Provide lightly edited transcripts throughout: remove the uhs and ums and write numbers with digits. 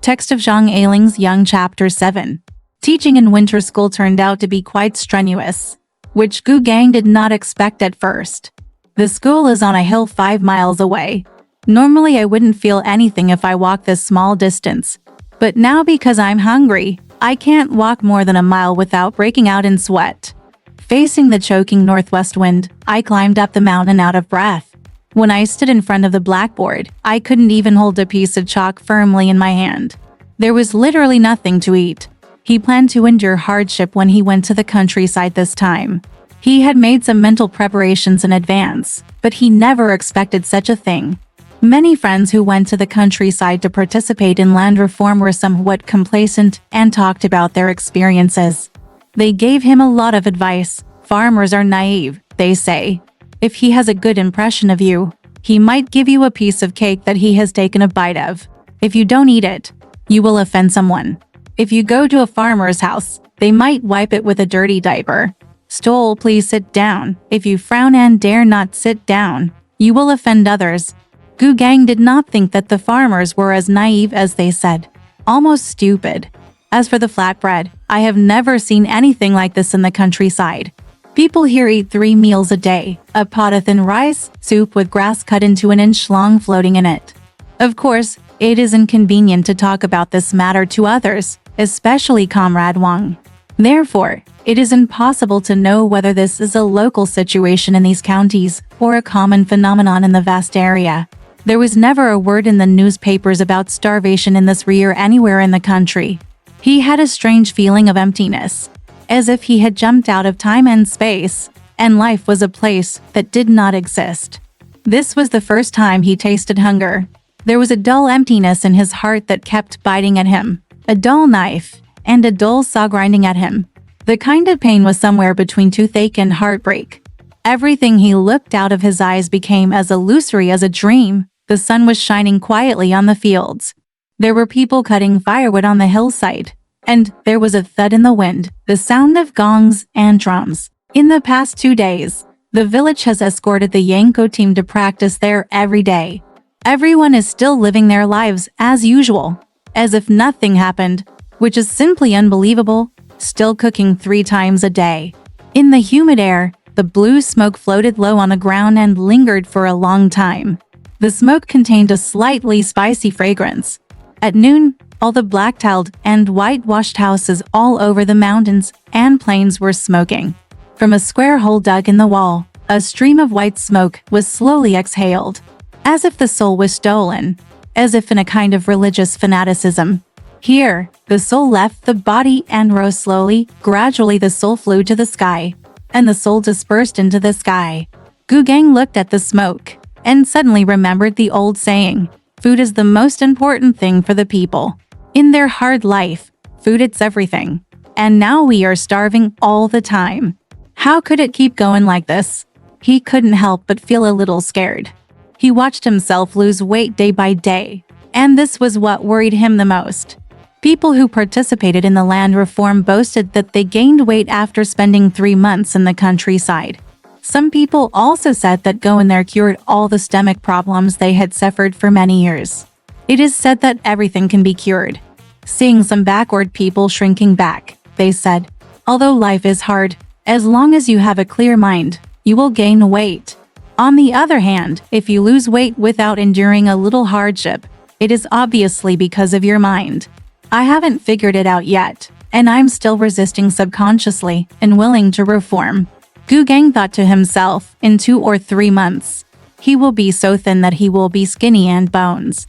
Text of Zhang Ailing's Young Chapter 7. Teaching in winter school turned out to be quite strenuous, which Gu Gang did not expect at first. The school is on a hill 5 miles away. Normally I wouldn't feel anything if I walked this small distance, but now because I'm hungry, I can't walk more than a mile without breaking out in sweat. Facing the choking northwest wind, I climbed up the mountain out of breath. When I stood in front of the blackboard, I couldn't even hold a piece of chalk firmly in my hand. There was literally nothing to eat. He planned to endure hardship when he went to the countryside this time. He had made some mental preparations in advance, but he never expected such a thing. Many friends who went to the countryside to participate in land reform were somewhat complacent and talked about their experiences. They gave him a lot of advice. Farmers are naive, they say. If he has a good impression of you, he might give you a piece of cake that he has taken a bite of. If you don't eat it, you will offend someone. If you go to a farmer's house, they might wipe it with a dirty diaper. Stole, please sit down. If you frown and dare not sit down, you will offend others. Gu Gang did not think that the farmers were as naive as they said. Almost stupid. As for the flatbread, I have never seen anything like this in the countryside. People here eat 3 meals a day, a pot of thin rice, soup with grass cut into an inch long floating in it. Of course, it is inconvenient to talk about this matter to others, especially Comrade Wang. Therefore, it is impossible to know whether this is a local situation in these counties or a common phenomenon in the vast area. There was never a word in the newspapers about starvation in this rear anywhere in the country. He had a strange feeling of emptiness, as if he had jumped out of time and space, and life was a place that did not exist. This was the first time he tasted hunger. There was a dull emptiness in his heart that kept biting at him, a dull knife, and a dull saw grinding at him. The kind of pain was somewhere between toothache and heartbreak. Everything he looked out of his eyes became as illusory as a dream. The sun was shining quietly on the fields. There were people cutting firewood on the hillside. And there was a thud in the wind, the sound of gongs and drums. In the past 2 days, the village has escorted the Yanko team to practice there every day. Everyone is still living their lives as usual, as if nothing happened, which is simply unbelievable, still cooking 3 times a day. In the humid air, the blue smoke floated low on the ground and lingered for a long time. The smoke contained a slightly spicy fragrance. At noon, all the black-tiled and whitewashed houses all over the mountains and plains were smoking. From a square hole dug in the wall, a stream of white smoke was slowly exhaled, as if the soul was stolen, as if in a kind of religious fanaticism. Here, the soul left the body and rose slowly. Gradually the soul flew to the sky, and the soul dispersed into the sky. Gu Gang looked at the smoke, and suddenly remembered the old saying, food is the most important thing for the people. In their hard life, food is everything. And now we are starving all the time. How could it keep going like this? He couldn't help but feel a little scared. He watched himself lose weight day by day, and this was what worried him the most. People who participated in the land reform boasted that they gained weight after spending 3 months in the countryside. Some people also said that going there cured all the stomach problems they had suffered for many years. It is said that everything can be cured. Seeing some backward people shrinking back, they said, although life is hard, as long as you have a clear mind, you will gain weight. On the other hand, if you lose weight without enduring a little hardship, it is obviously because of your mind. I haven't figured it out yet, and I'm still resisting subconsciously and willing to reform. Gu Gang thought to himself, in 2 or 3 months, he will be so thin that he will be skinny and bones.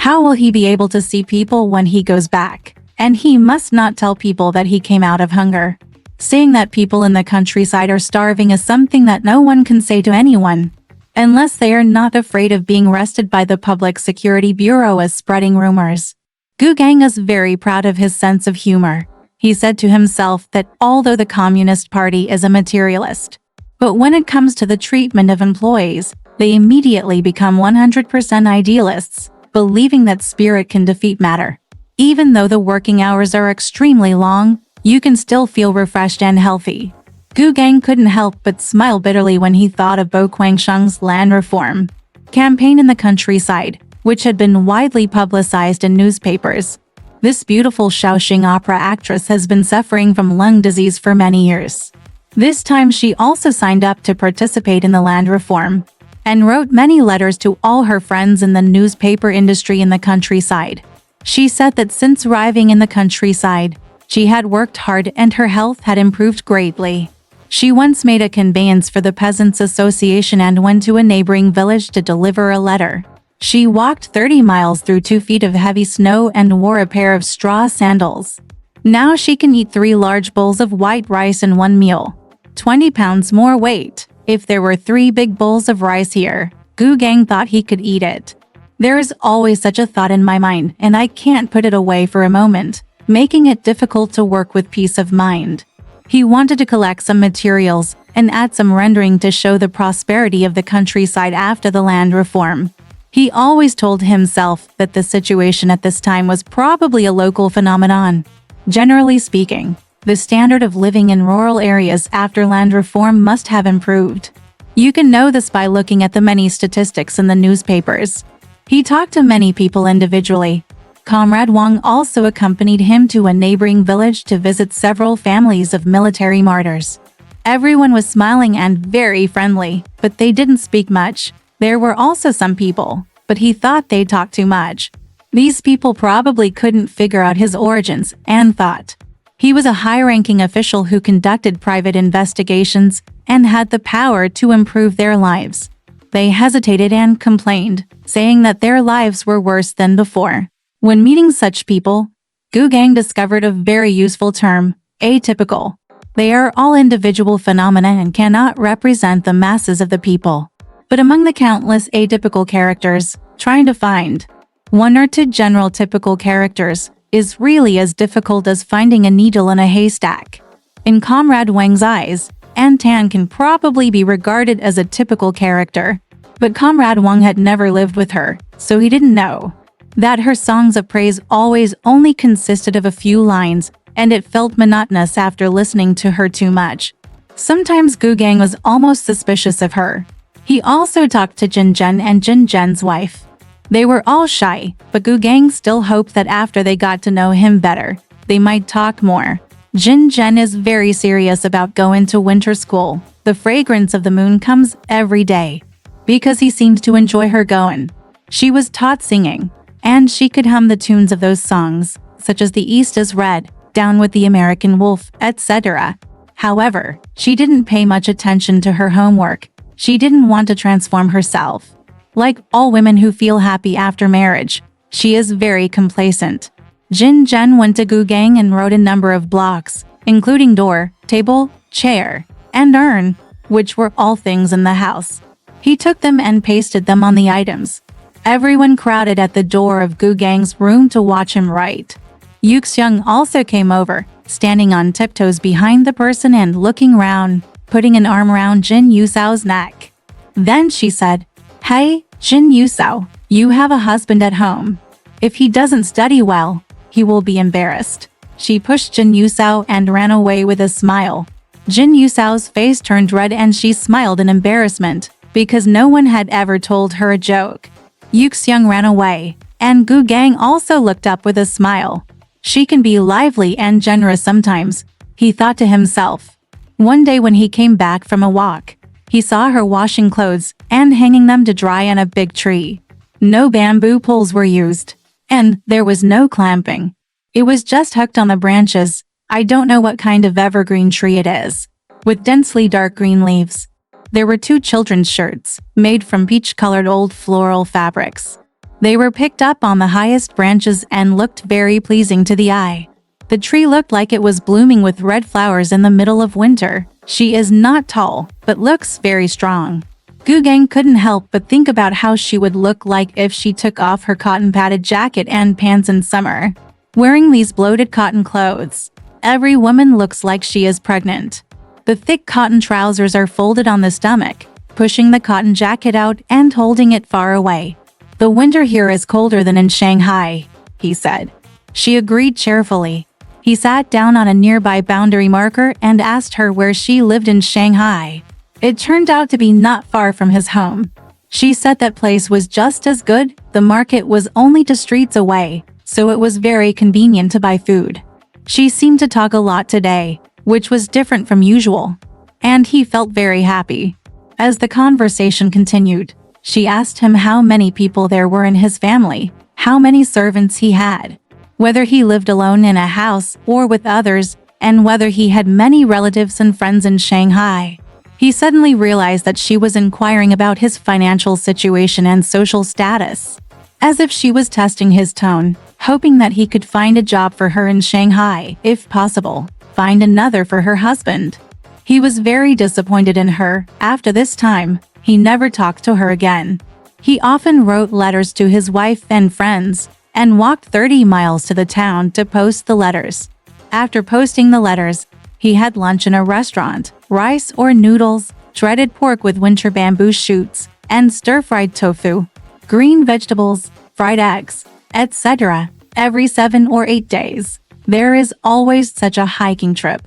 How will he be able to see people when he goes back? And he must not tell people that he came out of hunger. Saying that people in the countryside are starving is something that no one can say to anyone, unless they are not afraid of being arrested by the Public Security Bureau as spreading rumors. Gu Gang is very proud of his sense of humor. He said to himself that although the Communist Party is a materialist, but when it comes to the treatment of employees, they immediately become 100% idealists, believing that spirit can defeat matter. Even though the working hours are extremely long, you can still feel refreshed and healthy. Gu Gang couldn't help but smile bitterly when he thought of Bo Quangsheng's land reform campaign in the countryside, which had been widely publicized in newspapers. This beautiful Shaoxing opera actress has been suffering from lung disease for many years. This time she also signed up to participate in the land reform and wrote many letters to all her friends in the newspaper industry in the countryside. She said that since arriving in the countryside, she had worked hard and her health had improved greatly. She once made a conveyance for the Peasants' Association and went to a neighboring village to deliver a letter. She walked 30 miles through 2 feet of heavy snow and wore a pair of straw sandals. Now she can eat 3 large bowls of white rice in one meal. 20 pounds more weight. If there were 3 big bowls of rice here, Gu Gang thought he could eat it. There is always such a thought in my mind and I can't put it away for a moment, making it difficult to work with peace of mind. He wanted to collect some materials and add some rendering to show the prosperity of the countryside after the land reform. He always told himself that the situation at this time was probably a local phenomenon. Generally speaking, the standard of living in rural areas after land reform must have improved. You can know this by looking at the many statistics in the newspapers. He talked to many people individually. Comrade Wang also accompanied him to a neighboring village to visit several families of military martyrs. Everyone was smiling and very friendly, but they didn't speak much. There were also some people, but he thought they talked too much. These people probably couldn't figure out his origins and thought he was a high-ranking official who conducted private investigations and had the power to improve their lives. They hesitated and complained, saying that their lives were worse than before. When meeting such people, Gu Gang discovered a very useful term, atypical. They are all individual phenomena and cannot represent the masses of the people. But among the countless atypical characters, trying to find 1 or 2 general typical characters is really as difficult as finding a needle in a haystack. In Comrade Wang's eyes, An Tan can probably be regarded as a typical character, but Comrade Wang had never lived with her, so he didn't know that her songs of praise always only consisted of a few lines, and it felt monotonous after listening to her too much. Sometimes Gu Gang was almost suspicious of her. He also talked to Jin Zhen and Jin Zhen's wife. They were all shy, but Gu Gang still hoped that after they got to know him better, they might talk more. Jin Zhen is very serious about going to winter school. The fragrance of the moon comes every day. Because he seemed to enjoy her going. She was taught singing, and she could hum the tunes of those songs, such as The East is Red, Down with the American Wolf, etc. However, she didn't pay much attention to her homework. She didn't want to transform herself. Like all women who feel happy after marriage, she is very complacent. Jin Zhen went to Gu Gang and wrote a number of blocks, including door, table, chair, and urn, which were all things in the house. He took them and pasted them on the items. Everyone crowded at the door of Gu Gang's room to watch him write. Yu Xiang also came over, standing on tiptoes behind the person and looking round, putting an arm around Jin Yusao's neck. Then she said, "Hey, Jin Yusao, you have a husband at home. If he doesn't study well, he will be embarrassed." She pushed Jin Yusao and ran away with a smile. Jin Yusao's face turned red and she smiled in embarrassment, because no one had ever told her a joke. Yu Xiang ran away, and Gu Gang also looked up with a smile. She can be lively and generous sometimes, he thought to himself. One day when he came back from a walk, he saw her washing clothes and hanging them to dry on a big tree. No bamboo poles were used, and there was no clamping. It was just hooked on the branches. I don't know what kind of evergreen tree it is, with densely dark green leaves. There were 2 children's shirts, made from peach-colored old floral fabrics. They were picked up on the highest branches and looked very pleasing to the eye. The tree looked like it was blooming with red flowers in the middle of winter. She is not tall, but looks very strong. Gu Gang couldn't help but think about how she would look like if she took off her cotton-padded jacket and pants in summer. Wearing these bloated cotton clothes, every woman looks like she is pregnant. The thick cotton trousers are folded on the stomach, pushing the cotton jacket out and holding it far away. "The winter here is colder than in Shanghai," he said. She agreed cheerfully. He sat down on a nearby boundary marker and asked her where she lived in Shanghai. It turned out to be not far from his home. She said that place was just as good, the market was only 2 streets away, so it was very convenient to buy food. She seemed to talk a lot today, which was different from usual, and he felt very happy. As the conversation continued, she asked him how many people there were in his family, how many servants he had, whether he lived alone in a house or with others, and whether he had many relatives and friends in Shanghai. He suddenly realized that she was inquiring about his financial situation and social status, as if she was testing his tone, hoping that he could find a job for her in Shanghai, if possible, find another for her husband. He was very disappointed in her. After this time, he never talked to her again. He often wrote letters to his wife and friends, and walked 30 miles to the town to post the letters. After posting the letters, he had lunch in a restaurant, rice or noodles, shredded pork with winter bamboo shoots, and stir-fried tofu, green vegetables, fried eggs, etc. every 7 or 8 days. There is always such a hiking trip.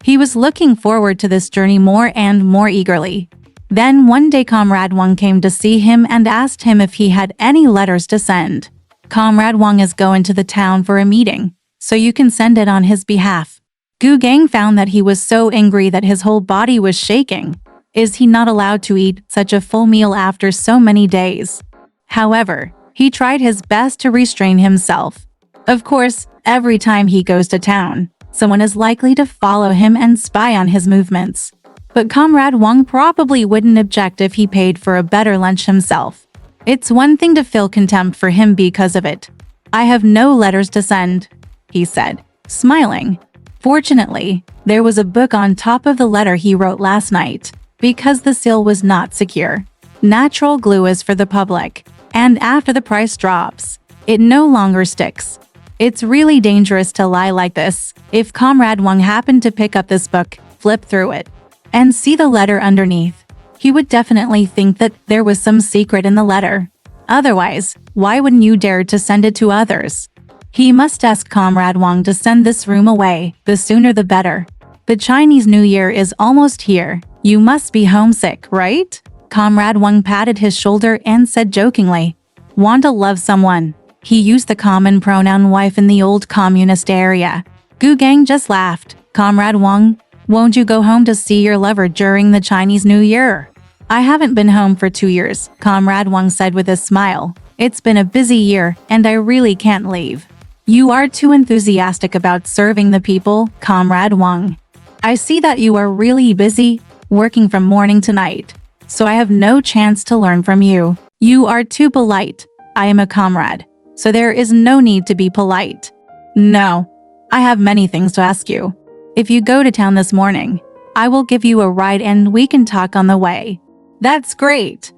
He was looking forward to this journey more and more eagerly. Then one day Comrade Wang came to see him and asked him if he had any letters to send. Comrade Wang is going to the town for a meeting, so you can send it on his behalf. Gu Gang found that he was so angry that his whole body was shaking. Is he not allowed to eat such a full meal after so many days? However, he tried his best to restrain himself. Of course, every time he goes to town, someone is likely to follow him and spy on his movements. But Comrade Wang probably wouldn't object if he paid for a better lunch himself. It's one thing to feel contempt for him because of it. I have no letters to send, he said, smiling. Fortunately, there was a book on top of the letter he wrote last night, because the seal was not secure. Natural glue is for the public, and after the price drops, it no longer sticks. It's really dangerous to lie like this. If Comrade Wang happened to pick up this book, flip through it, and see the letter underneath, he would definitely think that there was some secret in the letter. Otherwise, why wouldn't you dare to send it to others? He must ask Comrade Wang to send this room away, the sooner the better. The Chinese New Year is almost here. You must be homesick, right? Comrade Wang patted his shoulder and said jokingly, "Want to love someone?" He used the common pronoun wife in the old communist area. Gu Gang just laughed. Comrade Wang, won't you go home to see your lover during the Chinese New Year? I haven't been home for 2 years, Comrade Wang said with a smile. It's been a busy year, and I really can't leave. You are too enthusiastic about serving the people, Comrade Wang. I see that you are really busy, working from morning to night, so I have no chance to learn from you. You are too polite. I am a comrade, so there is no need to be polite. No, I have many things to ask you. If you go to town this morning, I will give you a ride and we can talk on the way. That's great.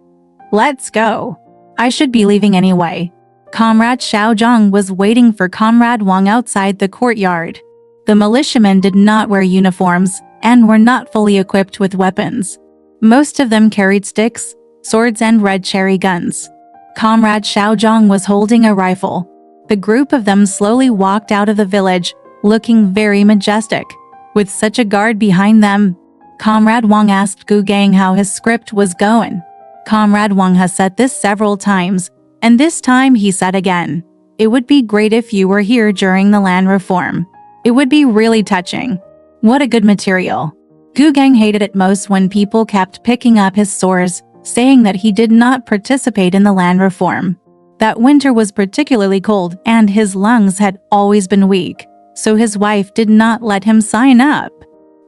Let's go. I should be leaving anyway. Comrade Xiaozhang was waiting for Comrade Wang outside the courtyard. The militiamen did not wear uniforms and were not fully equipped with weapons. Most of them carried sticks, swords and red cherry guns. Comrade Xiaozhang was holding a rifle. The group of them slowly walked out of the village, looking very majestic, with such a guard behind them. Comrade Wang asked Gu Gang how his script was going. Comrade Wang has said this several times, and this time he said again, "It would be great if you were here during the land reform. It would be really touching." What a good material. Gu Gang hated it most when people kept picking up his sores, saying that he did not participate in the land reform. That winter was particularly cold and his lungs had always been weak, so his wife did not let him sign up.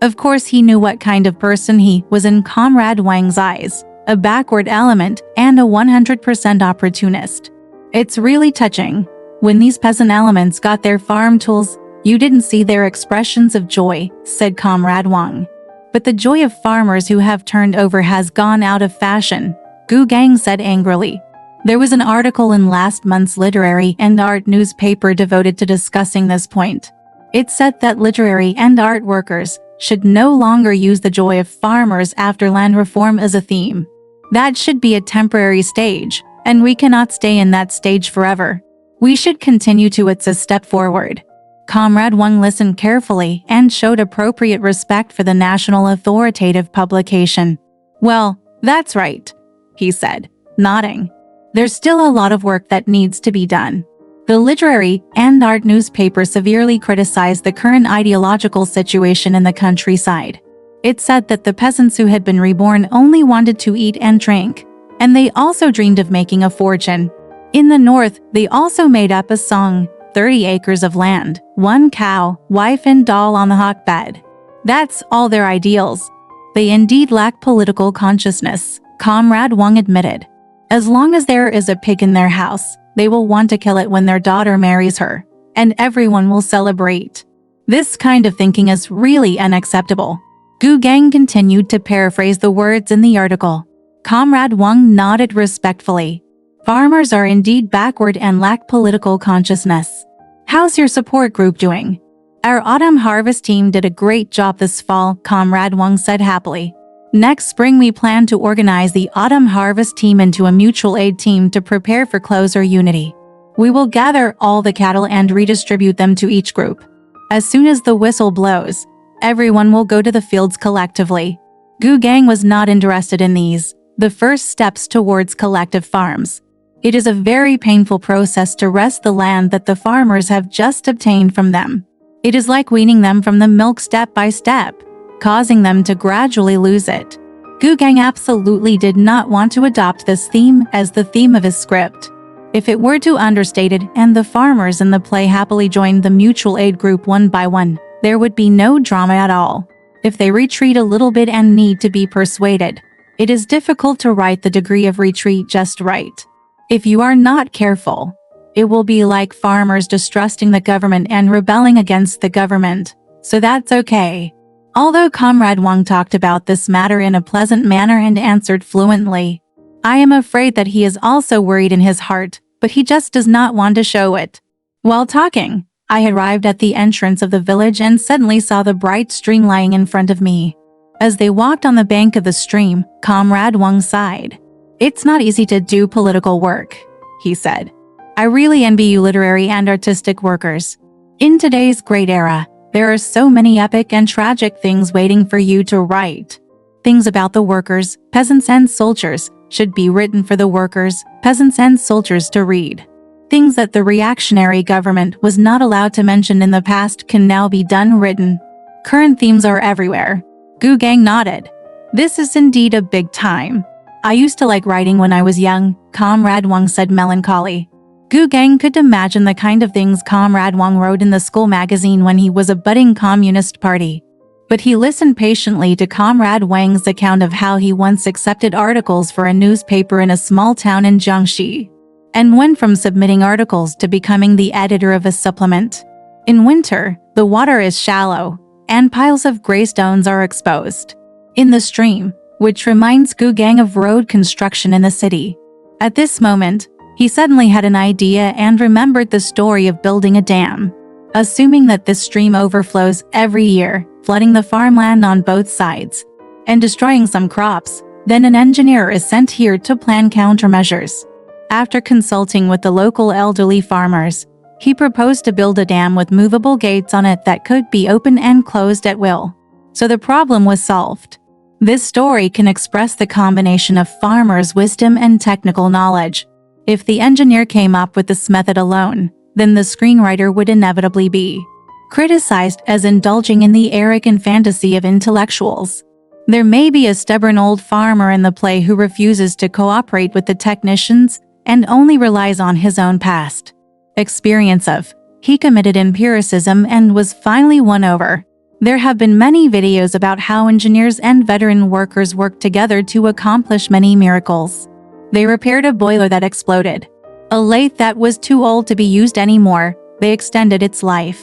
Of course, he knew what kind of person he was in Comrade Wang's eyes, a backward element and a 100% opportunist. It's really touching. When these peasant elements got their farm tools, you didn't see their expressions of joy, said Comrade Wang. But the joy of farmers who have turned over has gone out of fashion, Gu Gang said angrily. There was an article in last month's literary and art newspaper devoted to discussing this point. It said that literary and art workers should no longer use the joy of farmers after land reform as a theme. That should be a temporary stage, and we cannot stay in that stage forever. We should continue to it's a step forward. Comrade Wang listened carefully and showed appropriate respect for the national authoritative publication. Well, that's right, he said, nodding. There's still a lot of work that needs to be done. The literary and art newspaper severely criticized the current ideological situation in the countryside. It said that the peasants who had been reborn only wanted to eat and drink, and they also dreamed of making a fortune. In the north, they also made up a song, 30 acres of land, 1 cow, wife and doll on the hotbed. That's all their ideals. They indeed lack political consciousness, Comrade Wang admitted. As long as there is a pig in their house, they will want to kill it when their daughter marries her, and everyone will celebrate. This kind of thinking is really unacceptable. Gu Gang continued to paraphrase the words in the article. Comrade Wang nodded respectfully. Farmers are indeed backward and lack political consciousness. How's your support group doing? Our autumn harvest team did a great job this fall, Comrade Wang said happily. Next spring we plan to organize the autumn harvest team into a mutual aid team to prepare for closer unity. We will gather all the cattle and redistribute them to each group. As soon as the whistle blows, everyone will go to the fields collectively. Gu Gang was not interested in these, the first steps towards collective farms. It is a very painful process to wrest the land that the farmers have just obtained from them. It is like weaning them from the milk step by step, causing them to gradually lose it. Gu Gang absolutely did not want to adopt this theme as the theme of his script. If it were too understated and the farmers in the play happily joined the mutual aid group one by one, there would be no drama at all. If they retreat a little bit and need to be persuaded, it is difficult to write the degree of retreat just right. If you are not careful, it will be like farmers distrusting the government and rebelling against the government, so that's okay. Although Comrade Wang talked about this matter in a pleasant manner and answered fluently, I am afraid that he is also worried in his heart, but he just does not want to show it. While talking, I arrived at the entrance of the village and suddenly saw the bright stream lying in front of me. As they walked on the bank of the stream, Comrade Wang sighed. It's not easy to do political work, he said. I really envy you literary and artistic workers. In today's great era, there are so many epic and tragic things waiting for you to write. Things about the workers, peasants and soldiers should be written for the workers, peasants and soldiers to read. Things that the reactionary government was not allowed to mention in the past can now be done written. Current themes are everywhere. Gu Gang nodded. This is indeed a big time. I used to like writing when I was young, Comrade Wang said melancholy. Gu Gang could imagine the kind of things Comrade Wang wrote in the school magazine when he was a budding Communist Party. But he listened patiently to Comrade Wang's account of how he once accepted articles for a newspaper in a small town in Jiangxi, and went from submitting articles to becoming the editor of a supplement. In winter, the water is shallow, and piles of gray stones are exposed in the stream, which reminds Gu Gang of road construction in the city. At this moment, he suddenly had an idea and remembered the story of building a dam. Assuming that this stream overflows every year, flooding the farmland on both sides, and destroying some crops, then an engineer is sent here to plan countermeasures. After consulting with the local elderly farmers, he proposed to build a dam with movable gates on it that could be opened and closed at will. So the problem was solved. This story can express the combination of farmers' wisdom and technical knowledge. If the engineer came up with this method alone, then the screenwriter would inevitably be criticized as indulging in the arrogant fantasy of intellectuals. There may be a stubborn old farmer in the play who refuses to cooperate with the technicians and only relies on his own past experience of. He committed empiricism and was finally won over. There have been many videos about how engineers and veteran workers worked together to accomplish many miracles. They repaired a boiler that exploded. A lathe that was too old to be used anymore, they extended its life.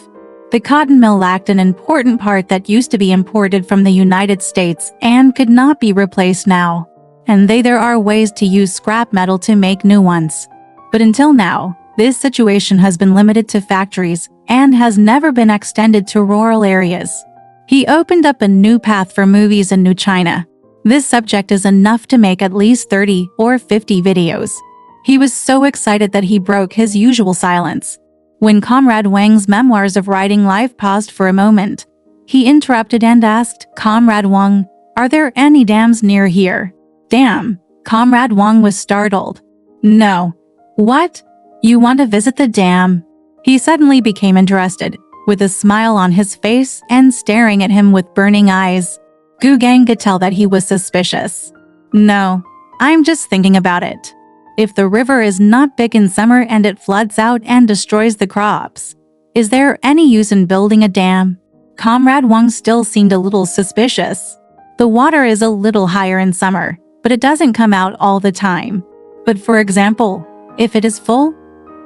The cotton mill lacked an important part that used to be imported from the United States and could not be replaced now. And there are ways to use scrap metal to make new ones. But until now, this situation has been limited to factories and has never been extended to rural areas. He opened up a new path for movies in New China. This subject is enough to make at least 30 or 50 videos. He was so excited that he broke his usual silence. When Comrade Wang's memoirs of writing life paused for a moment, he interrupted and asked, Comrade Wang, are there any dams near here? Dam. Comrade Wang was startled. No. What? You want to visit the dam? He suddenly became interested, with a smile on his face and staring at him with burning eyes. Gu Gang could tell that he was suspicious. No, I'm just thinking about it. If the river is not big in summer and it floods out and destroys the crops, is there any use in building a dam? Comrade Wang still seemed a little suspicious. The water is a little higher in summer, but it doesn't come out all the time. But for example, if it is full,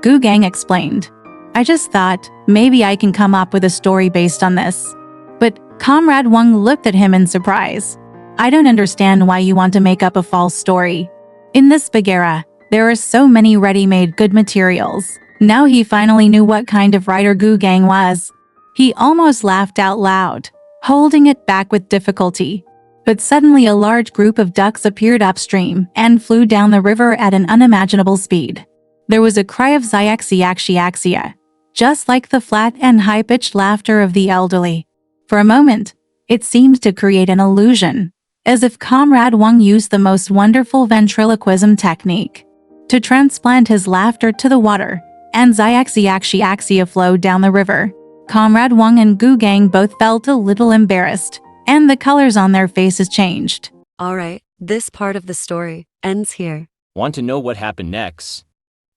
Gu Gang explained. I just thought, maybe I can come up with a story based on this. But Comrade Wang looked at him in surprise. I don't understand why you want to make up a false story. In this big era, there are so many ready-made good materials. Now he finally knew what kind of writer Gu Gang was. He almost laughed out loud, holding it back with difficulty. But suddenly a large group of ducks appeared upstream and flew down the river at an unimaginable speed. There was a cry of Xiaxia, just like the flat and high-pitched laughter of the elderly. For a moment, it seemed to create an illusion, as if Comrade Wang used the most wonderful ventriloquism technique to transplant his laughter to the water, and Xiaxia flowed down the river. Comrade Wang and Gu Gang both felt a little embarrassed, and the colors on their faces changed. Alright, this part of the story ends here. Want to know what happened next?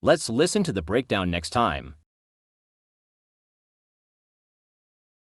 Let's listen to the breakdown next time.